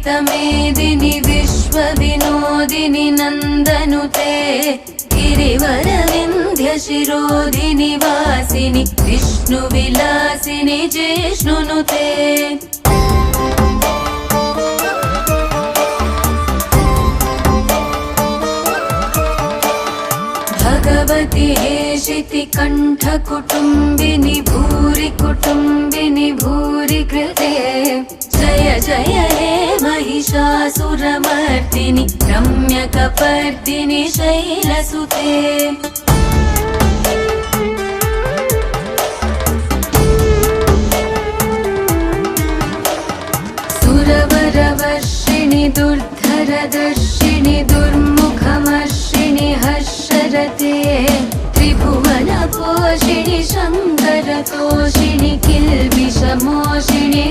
विदितमेदिनि विश्वविनोदिनि नन्दनुते गिरिवरविन्ध्यशिरोधिनि वासिनि विष्णुविलासिनि जिष्णुनुते भगवति हेशिति कण्ठकुटुम्बिनि भूरि कुटुम्बिनि भूरि कृते जय जय हे महिषासुरमर्दिनि रम्यकपर्दिनि शैलसुते सुरवरवर्षिणि दुर्धरदर्शिनि दुर्मुखमर्षिणि हर्षरते त्रिभुवनपोषिणि शङ्करतोषिणि किल्बिषमोषिणि